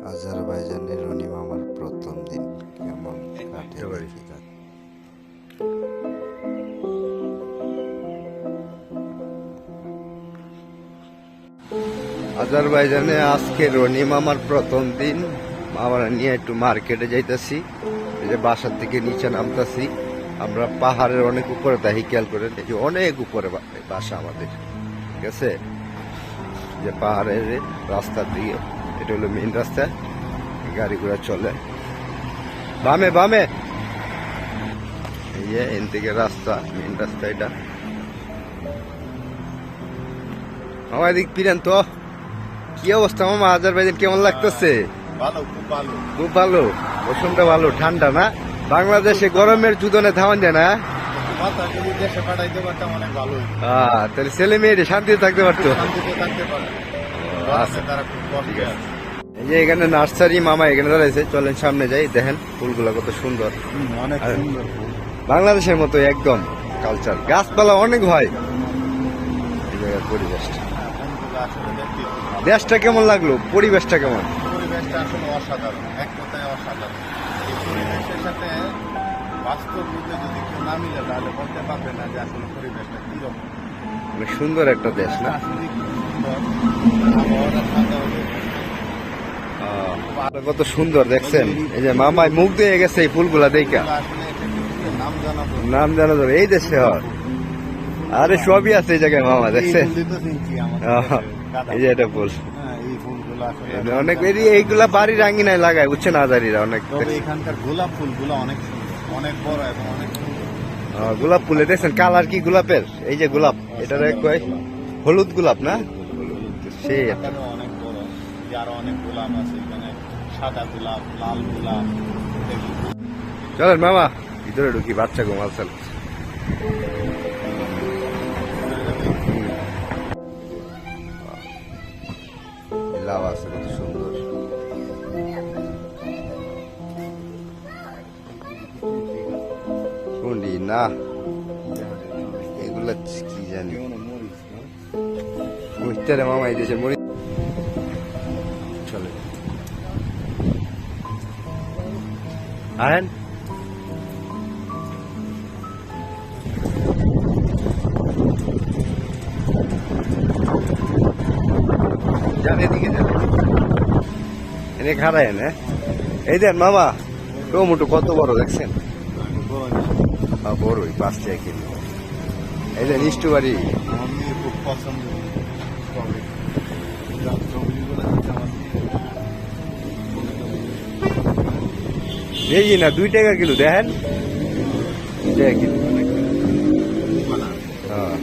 আজারবাইজানের রনি মামার প্রথম দিন কেমন কাটে দেখি যাক। আজারবাইজানে আজকে রনি মামার প্রথম দিন। মামারা নিয়ে একটু মার্কেটে যাইতেছি, এই যে বাসার থেকে নিচে নামতেছি। আমরা পাহাড়ের অনেক উপরে তাই খেয়াল করে দেখি, অনেক উপরে বাসা আমাদের, ঠিক আছে। যে পাহাড়ের রাস্তার দিকে, এটা হলো মেইন রাস্তা, গাড়ি ঘোড়া চলে। বামে বামে, এই যে এন থেকে রাস্তা, মেইন রাস্তা এটা। মামা এদিক পিরেন তো, কি অবস্থা মামা? আজারবাইজান কেমন লাগতেছে? ভালো, খুব ভালো, খুব ভালো। মৌসুমটা ভালো, ঠান্ডা না? বাংলাদেশে গরমের যুদনে ধাওয়ান যায় না? যদি দেশে পাঠাইতে পারতাম অনেক ভালো হইতো। তাহলে ছেলে মেয়েরে শান্তিতে থাকতে পারতো। শান্তিতে থাকতে পারে। আচ্ছা, তারা খুব কষ্টে আছে। এই যে এখানে নার্সারি, মামা এখানে দাঁড়াইছে, চলেন সামনে যাই, দেখেন ফুলগুলা কত সুন্দর। অনেক সুন্দর ফুল। বাংলাদেশের মতো একদম কালচার, গাছপালা অনেক হয় এই জায়গার পরিবেশটা। ফুলগুলো আসলে দেখতে খুব ভালো। দেশটা কেমন লাগলো? পরিবেশটা কেমন? পরিবেশটা আসলে অসাধারণ, এক কথায় অসাধারণ। এই পরিবেশের সাথে বাস্তব রূপে যদি কেউ না মিলে তাহলে বলতে পারবে না যে আসলে পরিবেশটা কিরকম। অনেক সুন্দর একটা দেশ না? আসলে খুব সুন্দর, আবহাওয়াটা ঠান্ডা হলে কত সুন্দর দেখছেন। এই যে মামায় মুখ দিয়ে গেছে এই ফুলগুলা দেখা, আসলে একটা নাম জানাবো। নাম জানা যাবে এই দেশে হয়। আরে সবই আছে এই জায়গায় মামা, দেখছেন? এই যে এটা ফুল, এই ফুলগুলো আসলে অনেক এইগুলা বাড়ির আঙ্গিনায় লাগায়, বুঝছেন আজারিরা অনেক। তবে এখানকার গোলাপ ফুলগুলো অনেক সুন্দর, অনেক বড় এবং অনেক সুন্দর। গোলাপ ফুলে দেখছেন কালার কি গোলাপের? এই যে গোলাপ, এটার কয় হলুদ গোলাপ না? সেই একটা এখানে অনেক বড়, যে আরো অনেক গোলাপ আছে এখানে, সাদা গোলাপ, লাল গোলাপ। চলেন মামা ভিতরে ঢুকি, বাচ্চা ঘুমাচ্ছেন। লাভ আছে কত সুন্দর। শুনি না এগুলা কি জানি, বুঝতে রে মামা এই দেশে মরি। চলে আহেন, যান এদিকে যান, এনে খাড়ায় না। এই দেন মামা টমেটো কত বড় দেখছেন? বড়ই 5 টাকা কিলো। এই দেন স্ট্রবেরি, আমি খুব পছন্দ করি। এই না 2 টাকা কিলো, দেখেন 2 টাকা কিলো। হ্যাঁ।